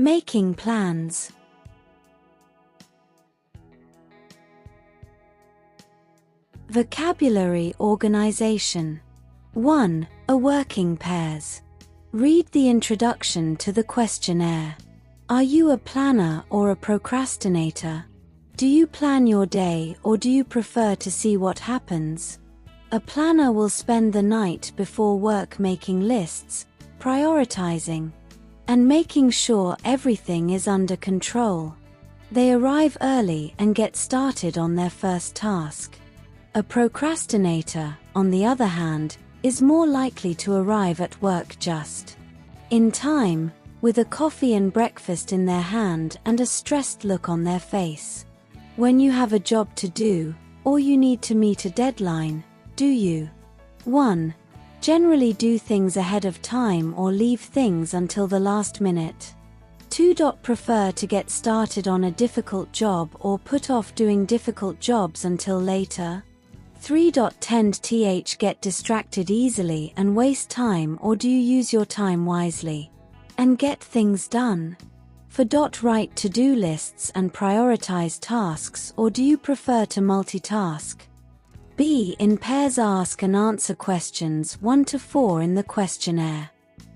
Making plans. Vocabulary organization. 1. A working pairs. Read the introduction to the questionnaire. Are you a planner or a procrastinator? Do you plan your day or do you prefer to see what happens? A planner will spend the night before work making lists, prioritizing, and making sure everything is under control. They arrive early and get started on their first task. A procrastinator, on the other hand, is more likely to arrive at work just in time, with a coffee and breakfast in their hand and a stressed look on their face. When you have a job to do, or you need to meet a deadline, do you 1. Generally do things ahead of time or leave things until the last minute? 2. Prefer to get started on a difficult job or put off doing difficult jobs until later? 3. Tend to get distracted easily and waste time, or do you use your time wisely and get things done? 4. Write to-do lists and prioritize tasks, or do you prefer to multitask? B. In pairs ask and answer questions 1 to 4 in the questionnaire.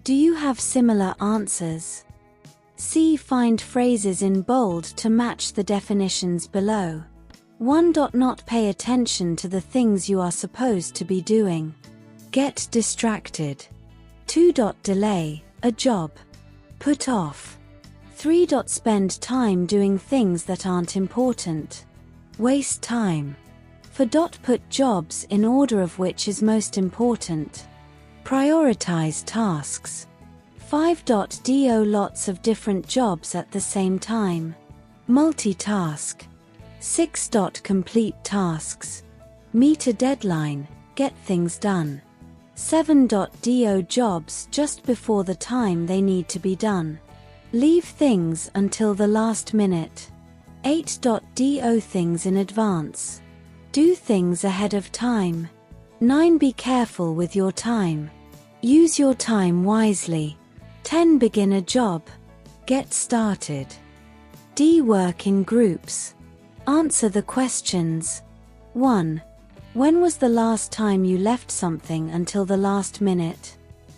Do you have similar answers? C. Find phrases in bold to match the definitions below. 1. Not pay attention to the things you are supposed to be doing. Get distracted. 2. Delay a job. Put off. 3. Spend time doing things that aren't important. Waste time. 4. Put jobs in order of which is most important. Prioritize tasks. 5. Do lots of different jobs at the same time. Multitask. 6. Complete tasks. Meet a deadline, get things done. 7. Do jobs just before the time they need to be done. Leave things until the last minute. 8. Do things in advance. Do things ahead of time. 9. Be careful with your time. Use your time wisely. 10. Begin a job. Get started. D. Work in groups. Answer the questions. 1. When was the last time you left something until the last minute?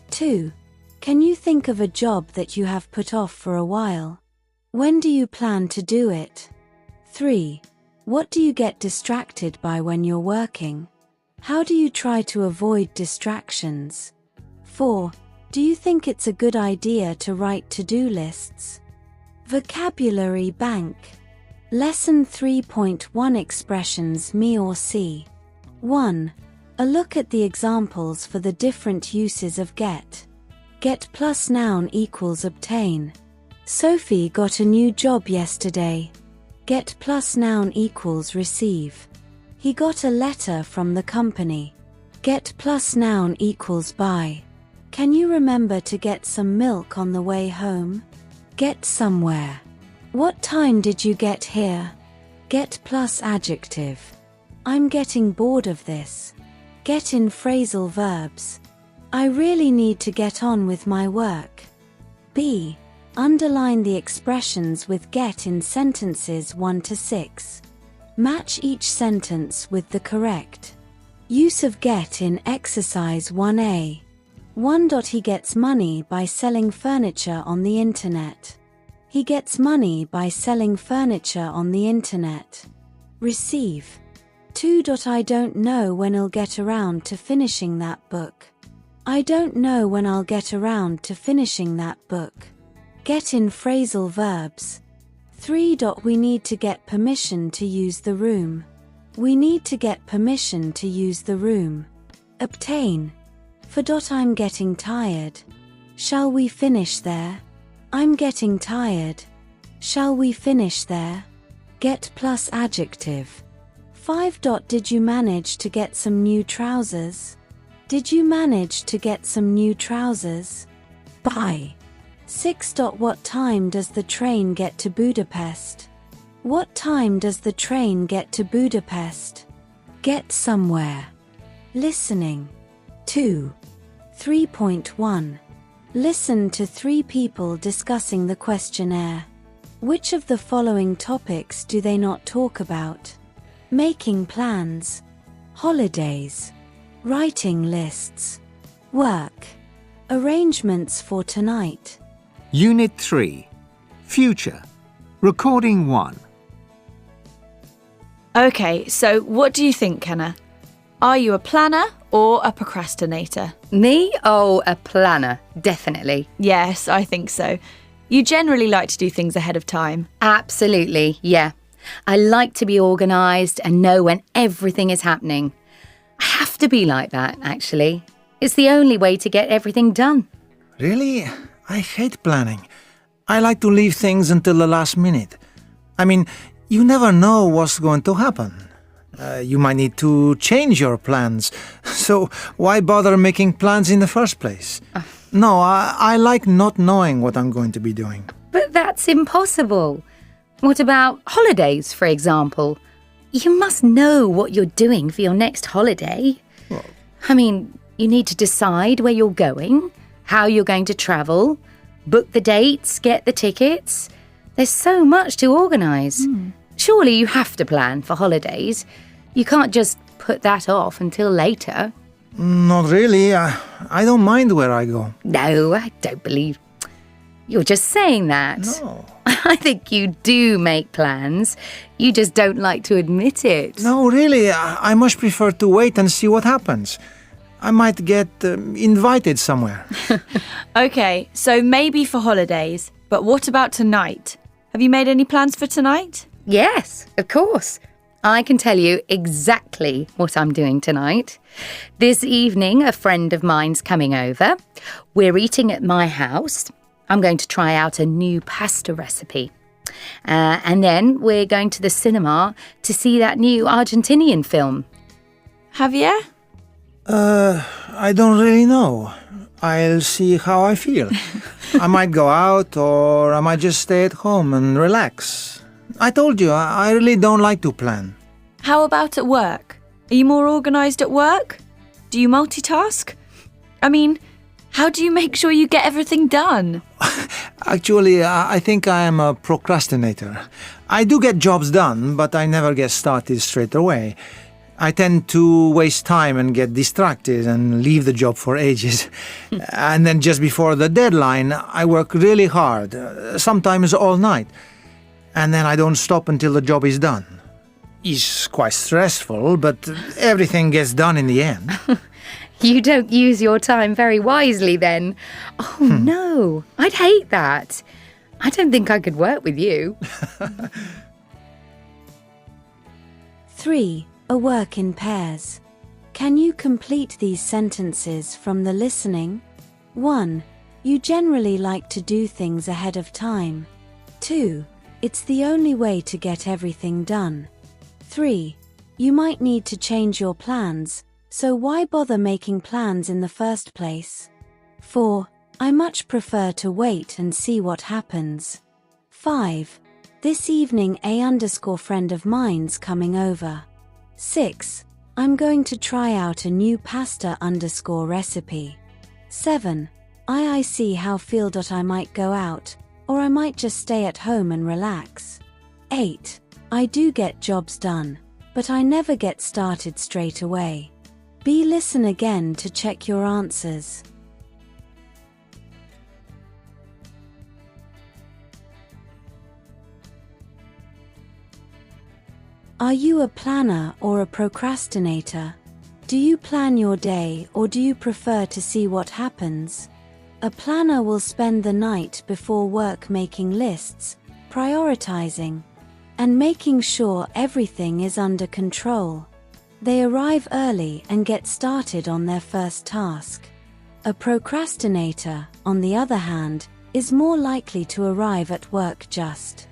2. Can you think of a job that you have put off for a while? When do you plan to do it? 3. What do you get distracted by when you're working? How do you try to avoid distractions? 4. Do you think it's a good idea to write to-do lists? Vocabulary Bank. Lesson 3.1 Expressions Me or See. 1. A look at the examples for the different uses of get. Get plus noun equals obtain. Sophie got a new job yesterday. Get plus noun equals receive. He got a letter from the company. Get plus noun equals buy. Can you remember to get some milk on the way home? Get somewhere. What time did you get here? Get plus adjective. I'm getting bored of this. Get in phrasal verbs. I really need to get on with my work. B. Underline the expressions with get in sentences 1 to 6. Match each sentence with the correct use of get in exercise 1A. 1. He gets money by selling furniture on the internet. He gets money by selling furniture on the internet. Receive. 2. I don't know when I'll get around to finishing that book. I don't know when I'll get around to finishing that book. Get in phrasal verbs. 3. We need to get permission to use the room. We need to get permission to use the room. Obtain. 4. I'm getting tired. Shall we finish there? I'm getting tired. Shall we finish there? Get plus adjective. 5. Did you manage to get some new trousers? Did you manage to get some new trousers? Buy. 6. What time does the train get to Budapest? What time does the train get to Budapest? Get somewhere. Listening. 2. 3.1. Listen to 3 people discussing the questionnaire. Which of the following topics do they not talk about? Making plans, holidays, writing lists, work, arrangements for tonight. Unit 3. Future. Recording 1. Okay, so what do you think, Kenna? Are you a planner or a procrastinator? Me? Oh, a planner, definitely. Yes, I think so. You generally like to do things ahead of time. Absolutely, yeah. I like to be organised and know when everything is happening. I have to be like that, actually. It's the only way to get everything done. Really? I hate planning. I like to leave things until the last minute. I mean, you never know what's going to happen. You might need to change your plans. So why bother making plans in the first place? No, I like not knowing what I'm going to be doing. But that's impossible. What about holidays, for example? You must know what you're doing for your next holiday. Well, I mean, you need to decide where you're going, how you're going to travel, book the dates, get the tickets. There's so much to organise. Surely you have to plan for holidays. You can't just put that off until later. not really. I don't mind where I go. No, I don't believe you're just saying that. No. I think you do make plans. You just don't like to admit it. No, really. I much prefer to wait and see what happens. I might get invited somewhere. Okay, so maybe for holidays, but what about tonight? Have you made any plans for tonight? Yes, of course. I can tell you exactly what I'm doing tonight. This evening, a friend of mine's coming over. We're eating at my house. I'm going to try out a new pasta recipe. And then we're going to the cinema to see that new Argentinian film. Javier? I don't really know. I'll see how I feel. I might go out or I might just stay at home and relax. I told you, I really don't like to plan. How about at work? Are you more organised at work? Do you multitask? I mean, how do you make sure you get everything done? Actually, I think I am a procrastinator. I do get jobs done, but I never get started straight away. I tend to waste time and get distracted and leave the job for ages. And then just before the deadline, I work really hard, sometimes all night. And then I don't stop until the job is done. It's quite stressful, but everything gets done in the end. You don't use your time very wisely then. Oh, no, I'd hate that. I don't think I could work with you. 3. A work in pairs. Can you complete these sentences from the listening? 1. You generally like to do things ahead of time. 2. It's the only way to get everything done. 3. You might need to change your plans, so why bother making plans in the first place? 4. I much prefer to wait and see what happens. 5. This evening friend of mine's coming over. 6. I'm going to try out a new pasta recipe. 7. I see how I might go out, or I might just stay at home and relax. 8. I do get jobs done, but I never get started straight away. Listen again to check your answers. Are you a planner or a procrastinator? Do you plan your day or do you prefer to see what happens? A planner will spend the night before work making lists, prioritizing, and making sure everything is under control. They arrive early and get started on their first task. A procrastinator, on the other hand, is more likely to arrive at work just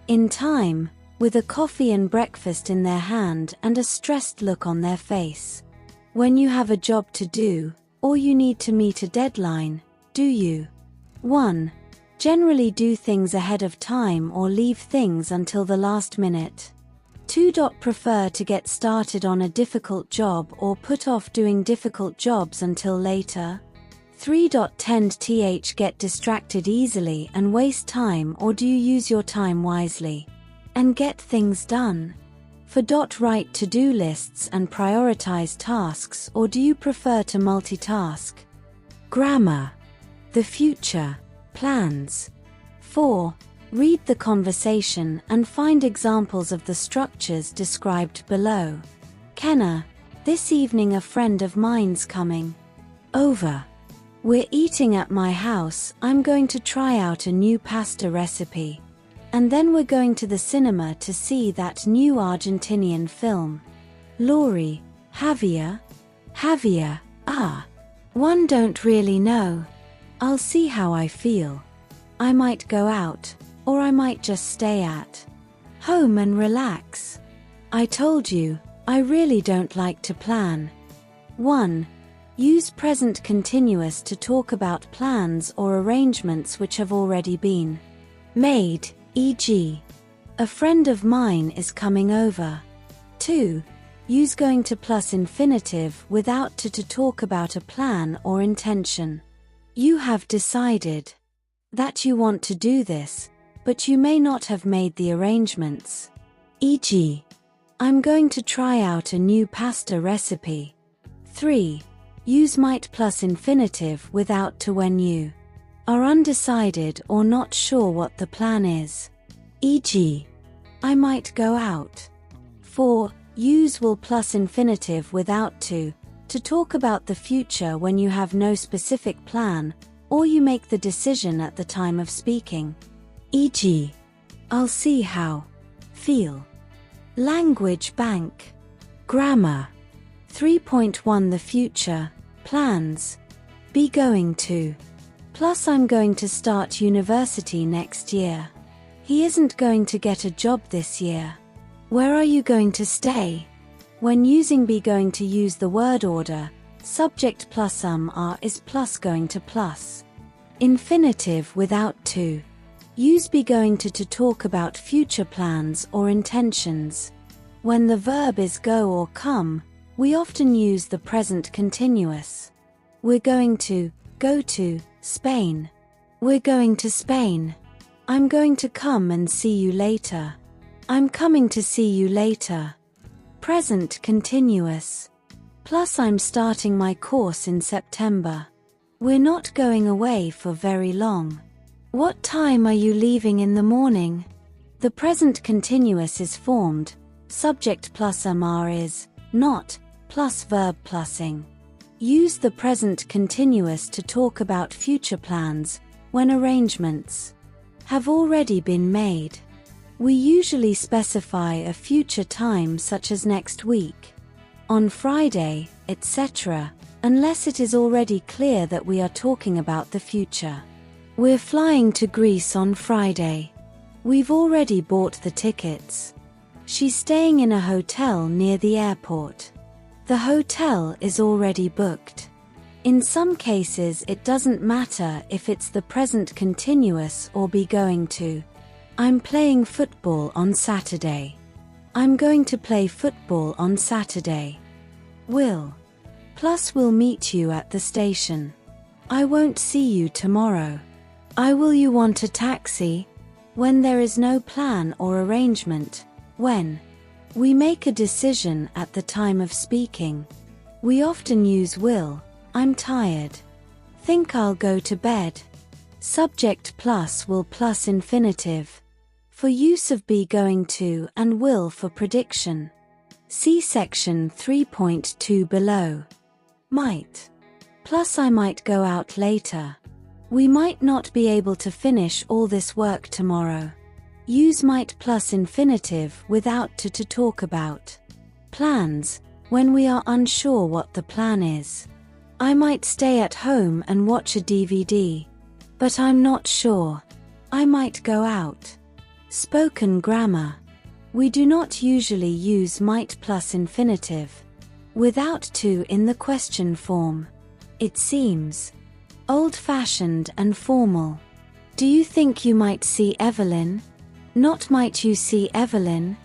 in time, with a coffee and breakfast in their hand and a stressed look on their face. When you have a job to do, or you need to meet a deadline, do you 1. Generally do things ahead of time or leave things until the last minute? 2. Prefer to get started on a difficult job or put off doing difficult jobs until later? 3.10th get distracted easily and waste time, or do you use your time wisely and get things done? For write to-do lists and prioritize tasks, or do you prefer to multitask? Grammar. The future. Plans. 4. Read the conversation and find examples of the structures described below. Kenna, this evening a friend of mine's coming over. We're eating at my house. I'm going to try out a new pasta recipe. And then we're going to the cinema to see that new Argentinian film. Laurie, Javier? Javier, one don't really know. I'll see how I feel. I might go out, or I might just stay at home and relax. I told you, I really don't like to plan. 1. Use present continuous to talk about plans or arrangements which have already been made, e.g., a friend of mine is coming over. 2. Use going to plus infinitive without to talk about a plan or intention. You have decided that you want to do this, but you may not have made the arrangements. E.g., I'm going to try out a new pasta recipe. 3. Use might plus infinitive without to when you are undecided or not sure what the plan is. E.g., I might go out. 4. Use will plus infinitive without to talk about the future when you have no specific plan or you make the decision at the time of speaking. E.g., I'll see how. Feel. Language bank. Grammar. 3.1 The future. Plans. Be going to. Plus I'm going to start university next year. He isn't going to get a job this year. Where are you going to stay? When using be going to, use the word order. Subject plus are is plus going to plus. Infinitive without to. Use be going to talk about future plans or intentions. When the verb is go or come, we often use the present continuous. We're going to go to Spain. We're going to Spain. I'm going to come and see you later. I'm coming to see you later. Present continuous. Plus I'm starting my course in September. We're not going away for very long. What time are you leaving in the morning? The present continuous is formed. Subject plus are is not plus verb plusing. Use the present continuous to talk about future plans when arrangements have already been made. We usually specify a future time such as next week, on Friday, etc., unless it is already clear that we are talking about the future. We're flying to Greece on Friday. We've already bought the tickets. She's staying in a hotel near the airport. The hotel is already booked. In some cases it doesn't matter if it's the present continuous or be going to. I'm playing football on Saturday. I'm going to play football on Saturday. Will. Plus we'll meet you at the station. I won't see you tomorrow. Will you want a taxi? When there is no plan or arrangement. When we make a decision at the time of speaking, we often use will. I'm tired. Think I'll go to bed. Subject plus will plus infinitive. For use of be going to and will for prediction. See section 3.2 below. Might. Plus I might go out later. We might not be able to finish all this work tomorrow. Use might plus infinitive without to talk about plans when we are unsure what the plan is. I might stay at home and watch a DVD, but I'm not sure. I might go out. Spoken grammar. We do not usually use might plus infinitive without to in the question form. It seems old-fashioned and formal. Do you think you might see Evelyn? Not might you see Evelyn?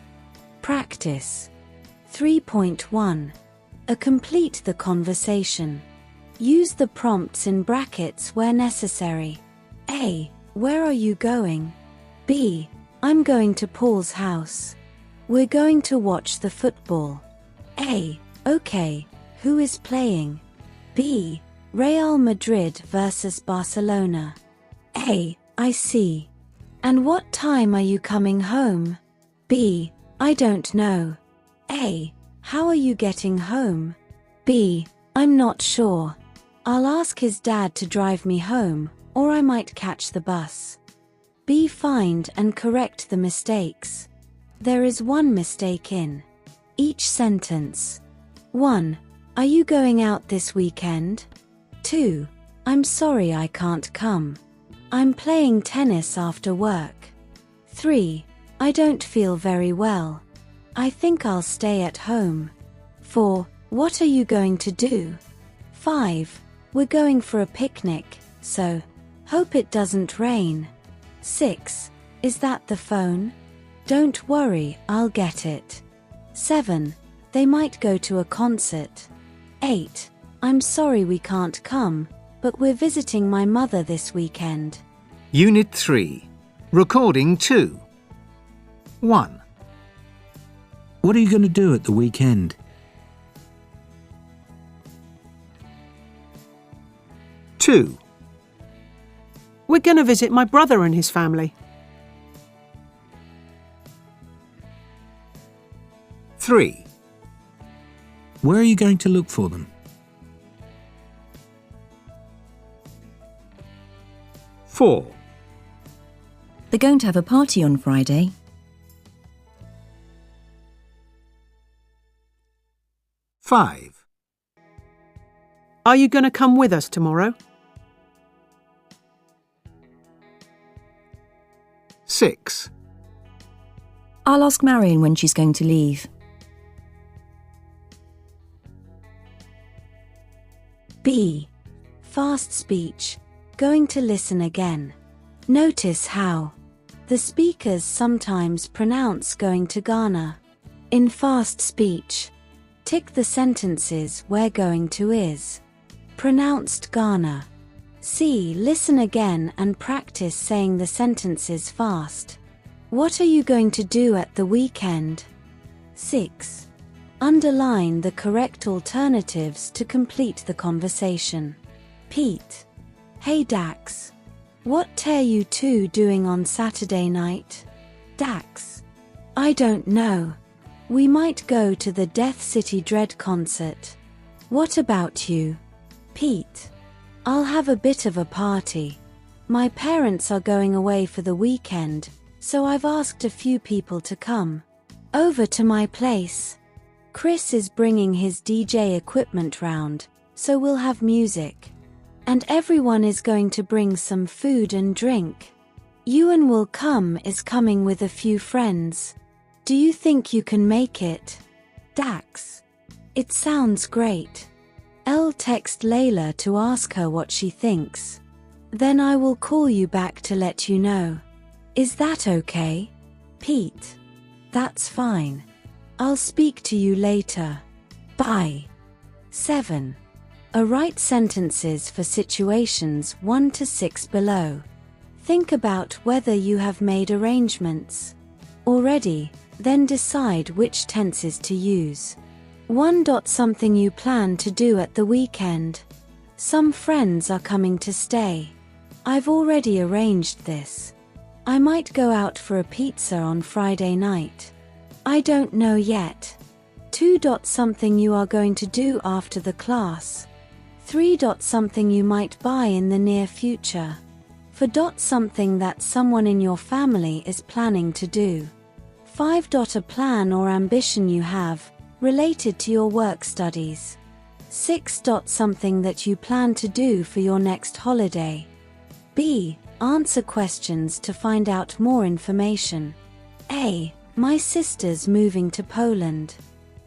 Practice. 3.1. Complete the conversation. Use the prompts in brackets where necessary. A. Where are you going? B. I'm going to Paul's house. We're going to watch the football. A. Okay. Who is playing? B. Real Madrid versus Barcelona. A. I see. And what time are you coming home? B. I don't know. A. How are you getting home? B. I'm not sure. I'll ask his dad to drive me home, or I might catch the bus. B. Find and correct the mistakes. There is one mistake in each sentence. 1. Are you going out this weekend? 2. I'm sorry I can't come. I'm playing tennis after work. 3. I don't feel very well. I think I'll stay at home. 4. What are you going to do? 5. We're going for a picnic, so hope it doesn't rain. 6. Is that the phone? Don't worry, I'll get it. 7. They might go to a concert. 8. I'm sorry we can't come, but we're visiting my mother this weekend. Unit 3. Recording 2. 1. What are you going to do at the weekend? 2. We're going to visit my brother and his family. 3. Where are you going to look for them? 4. They're going to have a party on Friday. 5. Are you going to come with us tomorrow? 6. I'll ask Marion when she's going to leave. B. Fast speech. Going to listen again. Notice how the speakers sometimes pronounce going to Ghana. In fast speech, tick the sentences where going to is pronounced Ghana. C. Listen again and practice saying the sentences fast. What are you going to do at the weekend? 6. Underline the correct alternatives to complete the conversation. Pete. Hey Dax. What are you two doing on Saturday night? Dax. I don't know. We might go to the Death City Dread concert. What about you? Pete. I'll have a bit of a party. My parents are going away for the weekend, so I've asked a few people to come over to my place. Chris is bringing his DJ equipment round, so we'll have music. And everyone is going to bring some food and drink. Ewan will come is coming with a few friends. Do you think you can make it? Dax. It sounds great. I'll text Layla to ask her what she thinks. Then I will call you back to let you know. Is that okay? Pete. That's fine. I'll speak to you later. Bye. 7. Write sentences for situations 1 to 6 below. Think about whether you have made arrangements already, then decide which tenses to use. 1. Something you plan to do at the weekend. Some friends are coming to stay. I've already arranged this. I might go out for a pizza on Friday night. I don't know yet. 2. Something you are going to do after the class. 3. Something you might buy in the near future. 4. Something that someone in your family is planning to do. 5. A plan or ambition you have, related to your work studies. 6. Something that you plan to do for your next holiday. B. Answer questions to find out more information. A. My sister's moving to Poland.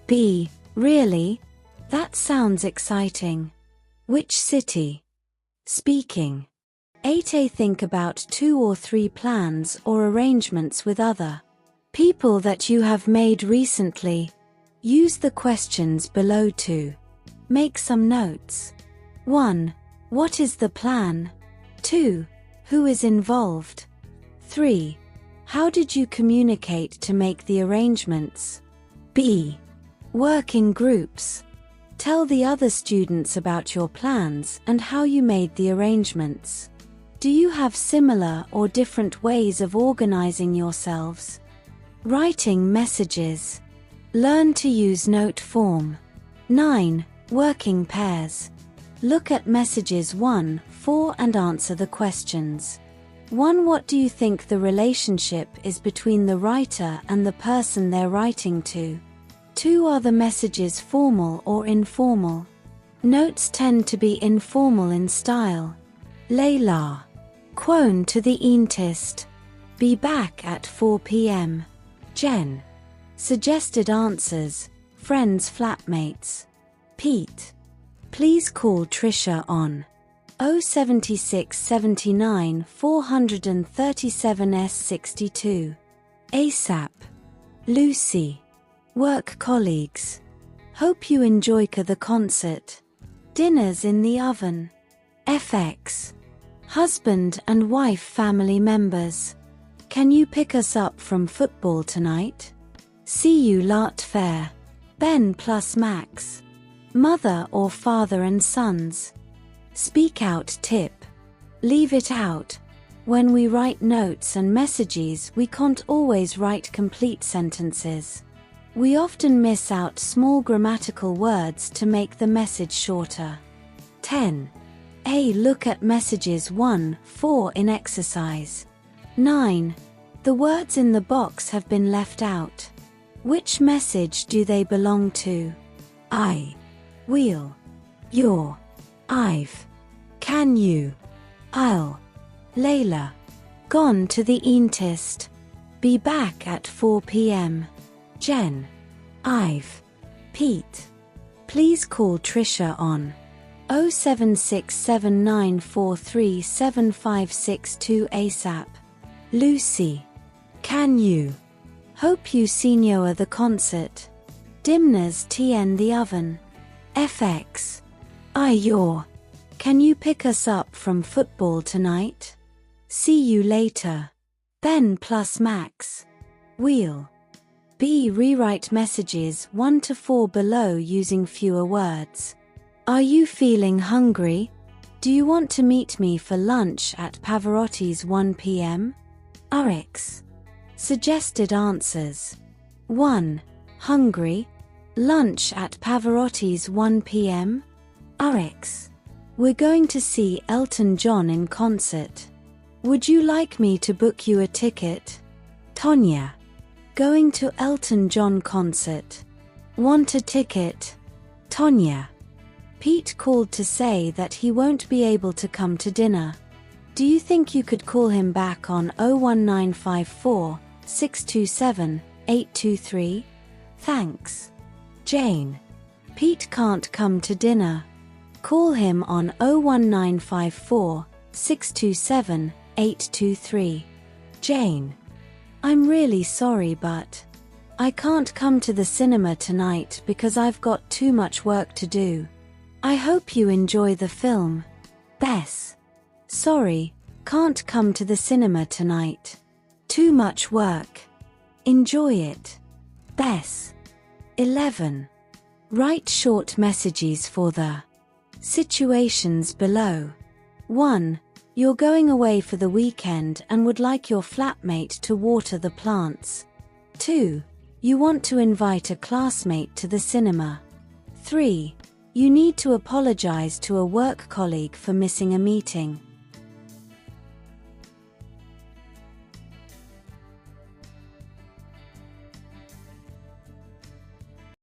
B. Really? That sounds exciting. Which city? Speaking. 8. Think about 2 or 3 plans or arrangements with other people that you have made recently. Use the questions below to make some notes. 1. What is the plan? 2. Who is involved? 3. How did you communicate to make the arrangements? B. Work in groups. Tell the other students about your plans and how you made the arrangements. Do you have similar or different ways of organizing yourselves? Writing messages. Learn to use note form. 9. Working pairs. Look at messages 1, 4 and answer the questions. 1. What do you think the relationship is between the writer and the person they're writing to? 2. Are the messages formal or informal? Notes tend to be informal in style. Layla. Kwon to the eentist. Be back at 4 p.m. Jen. Suggested answers. Friends, flatmates. Pete. Please call Trisha on 076 79 437 S62. ASAP. Lucy. Work colleagues. Hope you enjoy the concert. Dinner's in the oven. FX. Husband and wife family members. Can you pick us up from football tonight? See you Lart Fair. Ben plus Max. Mother or father and sons. Speakout tip. Leave it out. When we write notes and messages, we can't always write complete sentences. We often miss out small grammatical words to make the message shorter. 10. A. Look at messages 1, 4 in exercise. 9. The words in the box have been left out. Which message do they belong to? I. Will. Your. I've. Can you? I'll. Layla. Gone to the eentist. Be back at 4 p.m. Jen. I've. Pete. Please call Trisha on 07679437562 ASAP. Lucy. Can you? Hope you senior the concert. Dimners TN the oven. FX. Your. Can you pick us up from football tonight? See you later. Ben plus Max. Wheel. B. Rewrite messages 1 to 4 below using fewer words. Are you feeling hungry? Do you want to meet me for lunch at Pavarotti's 1 p.m.? RX. Suggested answers. 1. Hungry. Lunch at Pavarotti's 1 p.m. RX. We're going to see Elton John in concert. Would you like me to book you a ticket? Tonya. Going to Elton John concert. Want a ticket? Tonya. Pete called to say that he won't be able to come to dinner. Do you think you could call him back on 01954 627 823? Thanks. Jane. Pete can't come to dinner. Call him on 01954 627 823. Jane. I'm really sorry, but I can't come to the cinema tonight because I've got too much work to do. I hope you enjoy the film. Bess. Sorry, can't come to the cinema tonight. Too much work. Enjoy it. Bess. 11. Write short messages for the situations below. 1. You're going away for the weekend and would like your flatmate to water the plants. 2. You want to invite a classmate to the cinema. 3. You need to apologize to a work colleague for missing a meeting.